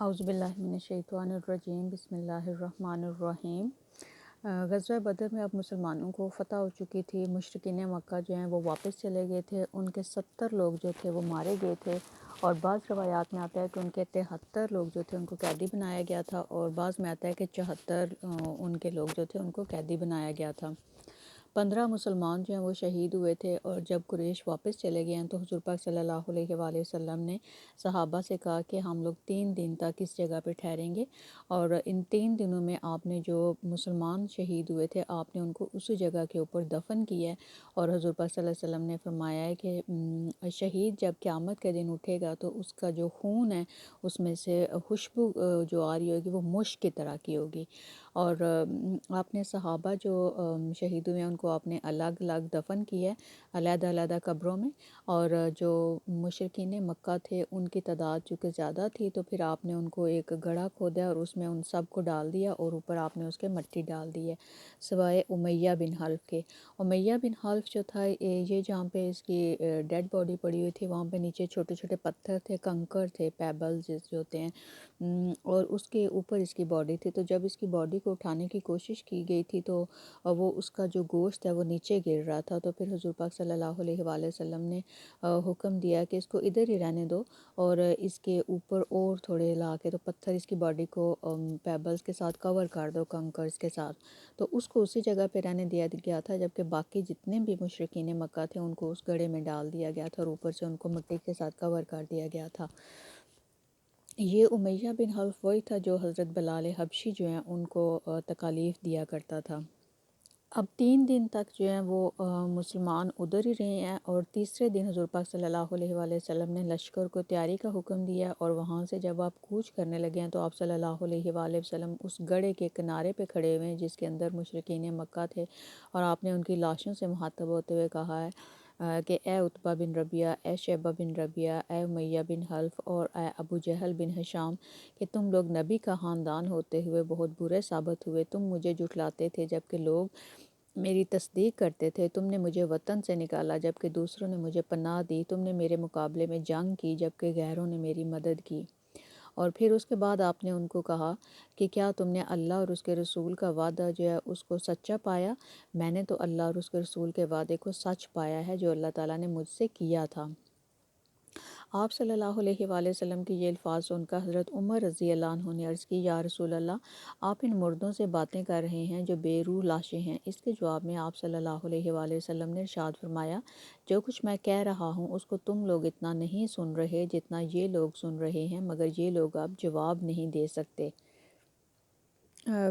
اعوذ باللہ من الشیطان الرجیم، بسم اللہ الرحمن الرحیم۔ غزوہ بدر میں اب مسلمانوں کو فتح ہو چکی تھی۔ مشرکین مکہ جو ہیں وہ واپس چلے گئے تھے، ان کے 70 لوگ جو تھے وہ مارے گئے تھے، اور بعض روایات میں آتا ہے کہ ان کے 73 لوگ جو تھے ان کو قیدی بنایا گیا تھا، اور بعض میں آتا ہے کہ 74 ان کے لوگ جو تھے ان کو قیدی بنایا گیا تھا۔ 15 مسلمان جو ہیں وہ شہید ہوئے تھے، اور جب قریش واپس چلے گئے ہیں تو حضور پاک صلی اللہ علیہ وآلہ وسلم نے صحابہ سے کہا کہ ہم لوگ 3 دن تک اس جگہ پہ ٹھہریں گے، اور ان 3 دنوں میں آپ نے جو مسلمان شہید ہوئے تھے آپ نے ان کو اسی جگہ کے اوپر دفن کیا ہے۔ اور حضور پاک صلی اللہ علیہ وسلم نے فرمایا ہے کہ شہید جب قیامت کے دن اٹھے گا تو اس کا جو خون ہے اس میں سے خوشبو جو آ رہی ہوگی وہ مشک کی طرح کی ہوگی۔ اور آپ نے صحابہ جو شہید ہوئے ہیں ان کو آپ نے الگ الگ دفن کیا ہے، علیحدہ علیحدہ قبروں میں، اور جو مشرکین مکہ تھے ان کی تعداد چونکہ زیادہ تھی تو پھر آپ نے ان کو ایک گڑھا کھودا اور اس میں ان سب کو ڈال دیا، اور اوپر آپ نے اس کے مٹی ڈال دی ہے، سوائے امیہ بن حلف کے۔ امیہ بن حلف جو تھا یہ جہاں پہ اس کی ڈیڈ باڈی پڑی ہوئی تھی وہاں پہ نیچے چھوٹے چھوٹے پتھر تھے، کنکر تھے، پیبلز جو ہوتے ہیں، اور اس کے اوپر اس کی باڈی تھی۔ تو جب اس کی باڈی کو اٹھانے کی کوشش کی گئی تھی تو وہ اس کا جو گوشت ہے وہ نیچے گر رہا تھا، تو پھر حضور پاک صلی اللہ علیہ وآلہ وسلم نے حکم دیا کہ اس کو ادھر ہی رہنے دو، اور اس کے اوپر اور تھوڑے لا کے تو پتھر اس کی باڈی کو پیبلز کے ساتھ کور کر دو، کنکرز کے ساتھ۔ تو اس کو اسی جگہ پہ رہنے دیا گیا تھا، جبکہ باقی جتنے بھی مشرکین مکہ تھے ان کو اس گڑھے میں ڈال دیا گیا تھا، اور اوپر سے ان کو مٹی کے ساتھ کور کر دیا گیا تھا۔ یہ امیہ بن حلف وہی تھا جو حضرت بلال حبشی جو ہیں ان کو تکالیف دیا کرتا تھا۔ اب 3 دن تک جو ہیں وہ مسلمان ادھر ہی رہے ہیں، اور تیسرے دن حضور پاک صلی اللہ علیہ وآلہ وسلم نے لشکر کو تیاری کا حکم دیا، اور وہاں سے جب آپ کوچ کرنے لگے ہیں تو آپ صلی اللہ علیہ وآلہ وسلم اس گڑھے کے کنارے پہ کھڑے ہوئے ہیں جس کے اندر مشرکین مکہ تھے، اور آپ نے ان کی لاشوں سے مخاطب ہوتے ہوئے کہا ہے کہ اے عتبہ بن ربیعہ، اے شیبہ بن ربیعہ، اے امیہ بن حلف، اور اے ابو جہل بن ہشام، کہ تم لوگ نبی کا خاندان ہوتے ہوئے بہت برے ثابت ہوئے۔ تم مجھے جھٹلاتے تھے جبکہ لوگ میری تصدیق کرتے تھے، تم نے مجھے وطن سے نکالا جبکہ دوسروں نے مجھے پناہ دی، تم نے میرے مقابلے میں جنگ کی جبکہ غیروں نے میری مدد کی۔ اور پھر اس کے بعد آپ نے ان کو کہا کہ کیا تم نے اللہ اور اس کے رسول کا وعدہ جو ہے اس کو سچا پایا؟ میں نے تو اللہ اور اس کے رسول کے وعدے کو سچ پایا ہے جو اللہ تعالیٰ نے مجھ سے کیا تھا۔ آپ صلی اللہ علیہ وآلہ وسلم کی یہ الفاظ سن کر حضرت عمر رضی اللہ عنہ نے عرض کی، یا رسول اللہ، آپ ان مردوں سے باتیں کر رہے ہیں جو بے روح لاشیں ہیں۔ اس کے جواب میں آپ صلی اللہ علیہ وآلہ وسلم نے ارشاد فرمایا، جو کچھ میں کہہ رہا ہوں اس کو تم لوگ اتنا نہیں سن رہے جتنا یہ لوگ سن رہے ہیں، مگر یہ لوگ اب جواب نہیں دے سکتے۔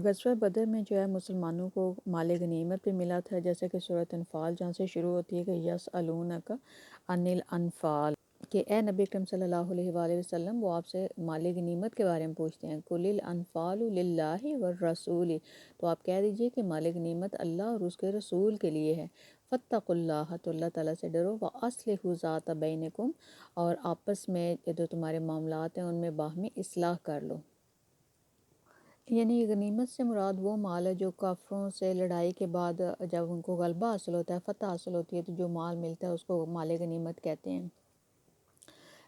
غزوہ بدر میں جو ہے مسلمانوں کو مال غنیمت بھی ملا تھا، جیسے کہ سورۃ انفال جہاں سے شروع ہوتی ہے کہ یسألونک عن الانفال، کہ اے نبی اکرم صلی اللہ علیہ وآلہ وسلم وہ آپ سے مال غنیمت کے بارے میں پوچھتے ہیں، قل الانفال للہ والرسول، تو آپ کہہ دیجئے کہ مال غنیمت اللہ اور اس کے رسول کے لیے ہے، فاتقوا اللہ، تو اللہ تعالیٰ سے ڈرو، وَأَصْلِحُوا ذَاتَ بَيْنِكُمْ، اور آپس میں جو تمہارے معاملات ہیں ان میں باہمی اصلاح کر لو۔ یعنی غنیمت سے مراد وہ مال ہے جو کافروں سے لڑائی کے بعد جب ان کو غلبہ حاصل ہوتا ہے، فتح حاصل ہوتی ہے، تو جو مال ملتا ہے اس کو مال غنیمت کہتے ہیں۔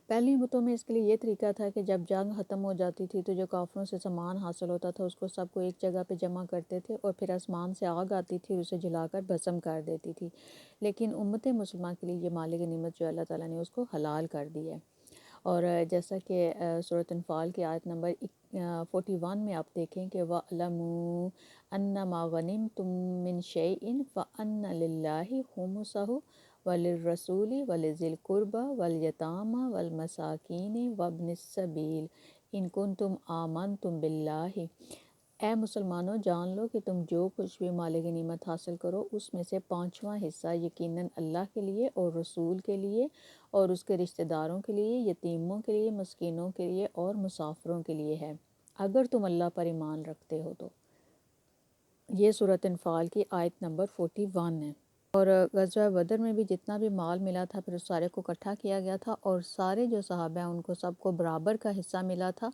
پہلی بتوں میں اس کے لیے یہ طریقہ تھا کہ جب جنگ ختم ہو جاتی تھی تو جو کافروں سے سامان حاصل ہوتا تھا اس کو سب کو ایک جگہ پہ جمع کرتے تھے، اور پھر آسمان سے آگ آتی تھی اور اسے جلا کر بھسم کر دیتی تھی، لیکن امت مسلمہ کے لیے یہ مال غنیمت جو اللہ تعالیٰ نے اس کو حلال کر دی ہے۔ اور جیسا کہ سورۃ انفال کی آیت نمبر 41 میں آپ دیکھیں کہ وَاعْلَمُوا أَنَّمَا غَنِمْتُم مِّن شَيْءٍ فَأَنَّ لِلَّهِ خُمُسَهُ وَلِلرَّسُولِ وَلِذِي الْقُرْبَى وَالْيَتَامَى وَالْمَسَاكِينِ وَابْنِ السَّبِيلِ إِن كُنتُمْ آمَنتُم بِاللَّهِ، اے مسلمانوں جان لو کہ تم جو کچھ بھی مال غنیمت حاصل کرو اس میں سے 5واں حصہ یقیناً اللہ کے لیے اور رسول کے لیے اور اس کے رشتہ داروں کے لیے، یتیموں کے لیے، مسکینوں کے لیے اور مسافروں کے لیے ہے، اگر تم اللہ پر ایمان رکھتے ہو تو۔ یہ سورۃ انفال کی آیت نمبر 41 ہے۔ اور غزوہ بدر میں بھی جتنا بھی مال ملا تھا پھر اس سارے کو اکٹھا کیا گیا تھا، اور سارے جو صحابہ ہیں ان کو سب کو برابر کا حصہ ملا تھا،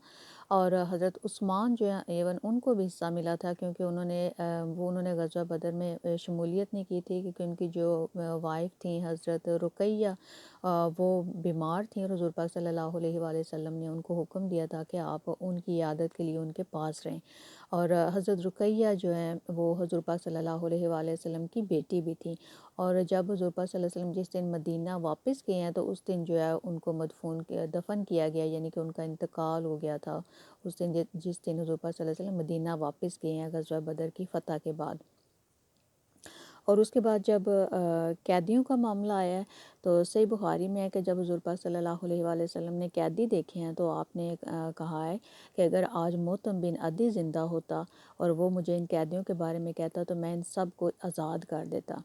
اور حضرت عثمان جو ہیں ایون ان کو بھی حصہ ملا تھا، کیونکہ انہوں نے غزوہ بدر میں شمولیت نہیں کی تھی، کیونکہ ان کی جو وائف تھیں حضرت رقیہ وہ بیمار تھیں، اور حضور پاک صلی اللہ علیہ وآلہ وسلم نے ان کو حکم دیا تھا کہ آپ ان کی عیادت کے لیے ان کے پاس رہیں، اور حضرت رقیہ جو ہیں وہ حضور پاک صلی اللہ علیہ وآلہ وسلم کی بیٹی بھی تھیں، اور جب حضور پاک صلی اللہ علیہ وسلم جس دن مدینہ واپس گئے ہیں تو اس دن جو ہے ان کو دفن کیا گیا، یعنی کہ ان کا انتقال ہو گیا تھا اس دن، جس دن حضور پاک صلی اللہ علیہ وسلم مدینہ واپس گئے ہیں غزوہ بدر کی فتح کے بعد۔ اور اس کے بعد جب قیدیوں کا معاملہ آیا ہے تو صحیح بخاری میں ہے کہ جب حضور پاک صلی اللہ علیہ وآلہ وسلم نے قیدی دیکھے ہیں تو آپ نے کہا ہے کہ اگر آج موتم بن عدی زندہ ہوتا اور وہ مجھے ان قیدیوں کے بارے میں کہتا تو میں ان سب کو آزاد کر دیتا۔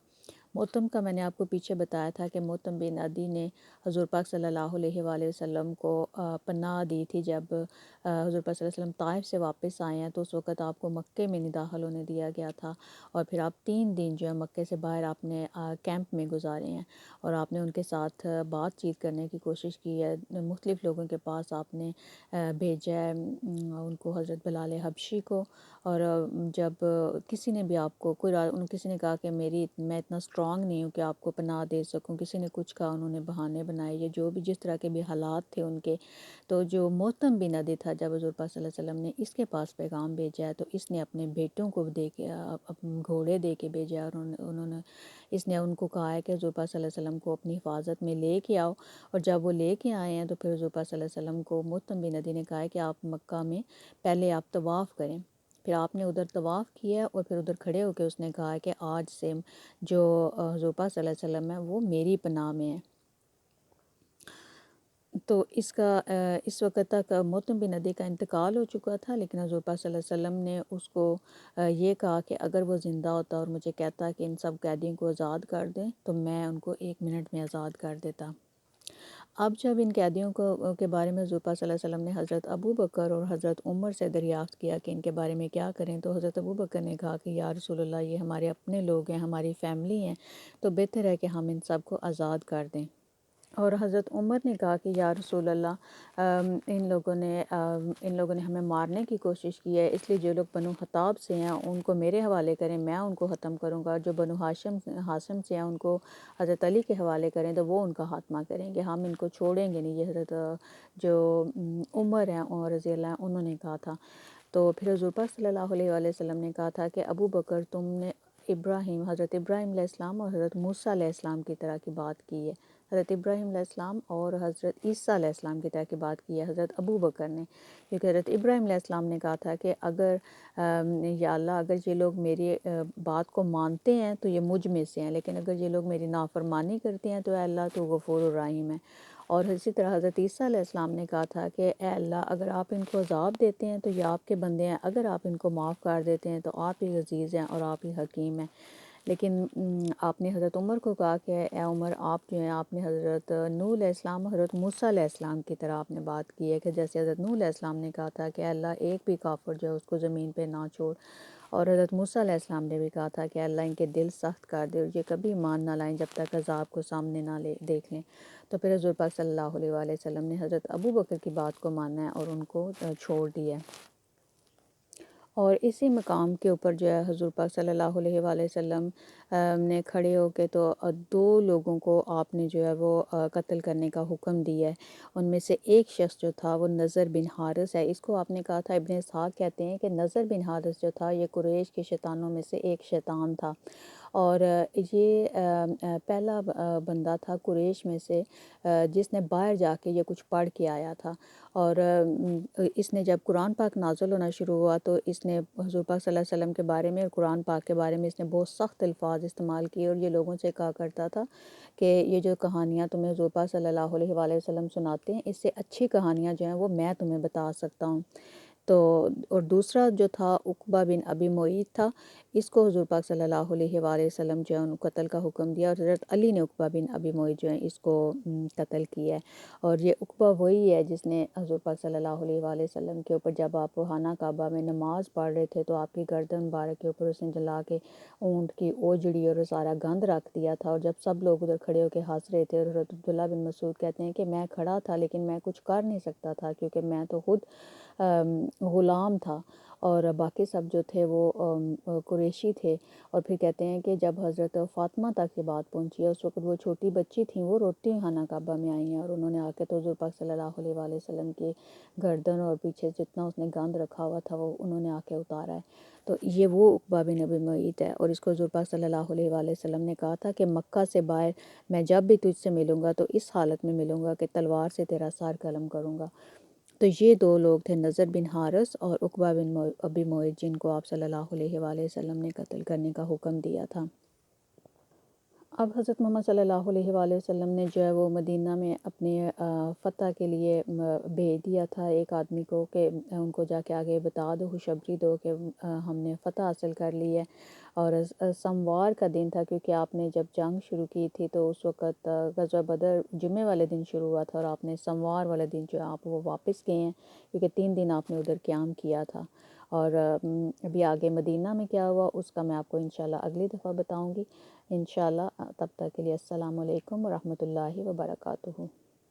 موتم کا میں نے آپ کو پیچھے بتایا تھا کہ موتم بن عدی نے حضور پاک صلی اللہ علیہ وآلہ وسلم کو پناہ دی تھی جب حضور پاک صلی اللہ علیہ وسلم طائف سے واپس آئے ہیں، تو اس وقت آپ کو مکے میں نہیں داخل ہونے دیا گیا تھا، اور پھر آپ 3 دن جو ہے مکے سے باہر آپ نے کیمپ میں گزارے ہیں، اور آپ نے ان کے ساتھ بات چیت کرنے کی کوشش کی ہے، مختلف لوگوں کے پاس آپ نے بھیجا ہے، ان کو حضرت بلال حبشی کو، اور جب کسی نے بھی آپ کو کسی نے کہا کہ میں اتنا اسٹرانگ نہیں ہوں کہ آپ کو پناہ دے سکوں، کسی نے کچھ کہا، انہوں نے بہانے بنائے یا جو بھی جس طرح کے بھی حالات تھے ان کے، تو جو موتم بن عدی تھا جب حضور پاک صلی اللہ علیہ وسلم نے اس کے پاس پیغام بھیجا ہے تو اس نے اپنے بیٹوں کو دے کے گھوڑے دے کے بھیجا، اور اس نے ان کو کہا ہے کہ حضور پاک صلی اللہ علیہ وسلم کو اپنی حفاظت میں لے کے آؤ، اور جب وہ لے کے آئے ہیں تو پھر حضور پاک صلی اللہ علیہ وسلم کو موتم بن عدی نے کہا ہے کہ آپ مکہ میں پہلے آپ طواف کریں، پھر آپ نے ادھر طواف کیا اور پھر ادھر کھڑے ہو کے اس نے کہا کہ آج سے جو حضور پاک صلی اللہ علیہ وسلم ہے وہ میری پناہ میں ہے۔ تو اس وقت تک موتم بن عدی کا انتقال ہو چکا تھا، لیکن حضور پاک صلی اللہ علیہ وسلم نے اس کو یہ کہا کہ اگر وہ زندہ ہوتا اور مجھے کہتا کہ ان سب قیدیوں کو آزاد کر دیں تو میں ان کو 1 منٹ میں آزاد کر دیتا۔ اب جب ان قیدیوں کے بارے میں حضور پاک صلی اللہ علیہ وسلم نے حضرت ابو بکر اور حضرت عمر سے دریافت کیا کہ ان کے بارے میں کیا کریں، تو حضرت ابو بکر نے کہا کہ یا رسول اللہ یہ ہمارے اپنے لوگ ہیں، ہماری فیملی ہیں، تو بہتر ہے کہ ہم ان سب کو آزاد کر دیں۔ اور حضرت عمر نے کہا کہ یا رسول اللہ ان لوگوں نے ہمیں مارنے کی کوشش کی ہے، اس لیے جو لوگ بنو خطاب سے ہیں ان کو میرے حوالے کریں، میں ان کو ختم کروں گا، جو بنو ہاشم سے ہیں ان کو حضرت علی کے حوالے کریں تو وہ ان کا خاتمہ کریں گے، ہم ان کو چھوڑیں گے نہیں، یہ حضرت جو عمر ہیں اور رضی اللہ عنہ انہوں نے کہا تھا۔ تو پھر حضور پاک صلی اللہ علیہ وآلہ وسلم نے کہا تھا کہ ابو بکر تم نے حضرت ابراہیم علیہ السلام اور حضرت موسیٰ علیہ السلام کی طرح کی بات کی ہے، حضرت ابراہیم علیہ السلام اور حضرت عیسیٰ علیہ السلام کی طرح کی بات کی ہے حضرت ابو بکر نے، کیونکہ حضرت ابراہیم علیہ السلام نے کہا تھا کہ اگر یا اللہ اگر یہ لوگ میری بات کو مانتے ہیں تو یہ مجھ میں سے ہیں، لیکن اگر یہ لوگ میری نافرمانی کرتے ہیں تو اے اللہ تو غفور الرحیم ہے۔ اور اسی طرح حضرت عیسیٰ علیہ السلام نے کہا تھا کہ اے اللہ اگر آپ ان کو عذاب دیتے ہیں تو یہ آپ کے بندے ہیں، اگر آپ ان کو معاف کر دیتے ہیں تو آپ ہی عزیز ہیں اور آپ ہی حکیم ہیں۔ لیکن آپ نے حضرت عمر کو کہا کہ اے عمر آپ جو ہیں آپ نے حضرت نوح علیہ السلام اور حضرت موسیٰ علیہ السلام کی طرح آپ نے بات کی ہے کہ جیسے حضرت نوح علیہ السلام نے کہا تھا کہ اللہ ایک بھی کافر جو ہے اس کو زمین پہ نہ چھوڑ، اور حضرت موسیٰ علیہ السلام نے بھی کہا تھا کہ اللہ ان کے دل سخت کر دے اور یہ کبھی ایمان نہ لائیں جب تک عذاب کو سامنے نہ دیکھ لیں۔ تو پھر حضور پاک صلی اللہ علیہ وآلہ وسلم نے حضرت ابو بکر کی بات کو مانا ہے اور ان کو چھوڑ دیا ہے۔ اور اسی مقام کے اوپر جو ہے حضور پاک صلی اللہ علیہ وآلہ وسلم نے کھڑے ہو کے تو 2 لوگوں کو آپ نے جو ہے وہ قتل کرنے کا حکم دیا ہے، ان میں سے ایک شخص جو تھا وہ نضر بن حارث ہے، اس کو آپ نے کہا تھا ابن اسحاق کہتے ہیں کہ نضر بن حارث جو تھا یہ قریش کے شیطانوں میں سے ایک شیطان تھا، اور یہ پہلا بندہ تھا قریش میں سے جس نے باہر جا کے یہ کچھ پڑھ کے آیا تھا، اور اس نے جب قرآن پاک نازل ہونا شروع ہوا تو اس نے حضور پاک صلی اللہ علیہ وسلم کے بارے میں اور قرآن پاک کے بارے میں اس نے بہت سخت الفاظ استعمال کیے، اور یہ لوگوں سے کہا کرتا تھا کہ یہ جو کہانیاں تمہیں حضور پاک صلی اللہ علیہ وآلہ وسلم سناتے ہیں اس سے اچھی کہانیاں جو ہیں وہ میں تمہیں بتا سکتا ہوں۔ تو اور دوسرا جو تھا عقبہ بن ابی معیط تھا، اس کو حضور پاک صلی اللہ علیہ وآلہ وسلم جو ہے ان کو قتل کا حکم دیا، اور حضرت علی نے عقبہ بن ابی معیط جو ہے اس کو قتل کیا ہے۔ اور یہ عقبہ وہی ہے جس نے حضور پاک صلی اللہ علیہ وآلہ وسلم کے اوپر، جب آپ خانہ کعبہ میں نماز پڑھ رہے تھے تو آپ کی گردن مبارک کے اوپر اس نے جلا کے اونٹ کی اوجڑی اور سارا گند رکھ دیا تھا، اور جب سب لوگ ادھر کھڑے ہو کے ہنس رہے تھے، اور حضرت عبداللہ بن مسعود کہتے ہیں کہ میں کھڑا تھا لیکن میں کچھ کر نہیں سکتا تھا، کیونکہ میں تو خود غلام تھا اور باقی سب جو تھے وہ قریشی تھے۔ اور پھر کہتے ہیں کہ جب حضرت فاطمہ تک یہ بات پہنچی ہے، اس وقت وہ چھوٹی بچی تھیں، وہ روتی خانہ کعبہ میں آئی ہیں، اور انہوں نے آ کے تو حضور پاک صلی اللہ علیہ وآلہ وسلم کی گردن اور پیچھے جتنا اس نے گند رکھا ہوا تھا وہ انہوں نے آ کے اتارا ہے۔ تو یہ وہ عقبہ بن ابی معیط ہے، اور اس کو حضور پاک صلی اللہ علیہ وآلہ وسلم نے کہا تھا کہ مکہ سے باہر میں جب بھی تجھ سے ملوں گا تو اس حالت میں ملوں گا کہ تلوار سے تیرا سر قلم کروں گا۔ تو یہ دو لوگ تھے، نضر بن حارث اور عقبہ بن ابی معیط، جن کو آپ صلی اللہ علیہ وآلہ وسلم نے قتل کرنے کا حکم دیا تھا۔ اب حضرت محمد صلی اللہ علیہ وآلہ وسلم نے جو ہے وہ مدینہ میں اپنے فتح کے لیے بھیج دیا تھا ایک آدمی کو کہ ان کو جا کے آگے بتا دو، خوشخبری دو کہ ہم نے فتح حاصل کر لی ہے۔ اور سموار کا دن تھا، کیونکہ آپ نے جب جنگ شروع کی تھی تو اس وقت غزوہ بدر جمعے والے دن شروع ہوا تھا، اور آپ نے سموار والے دن جو ہے آپ وہ واپس گئے ہیں، کیونکہ 3 دن آپ نے ادھر قیام کیا تھا۔ اور ابھی آگے مدینہ میں کیا ہوا اس کا میں آپ کو انشاءاللہ اگلی دفعہ بتاؤں گی انشاءاللہ۔ تب تک کے لیے السلام علیکم ورحمۃ اللہ وبرکاتہ۔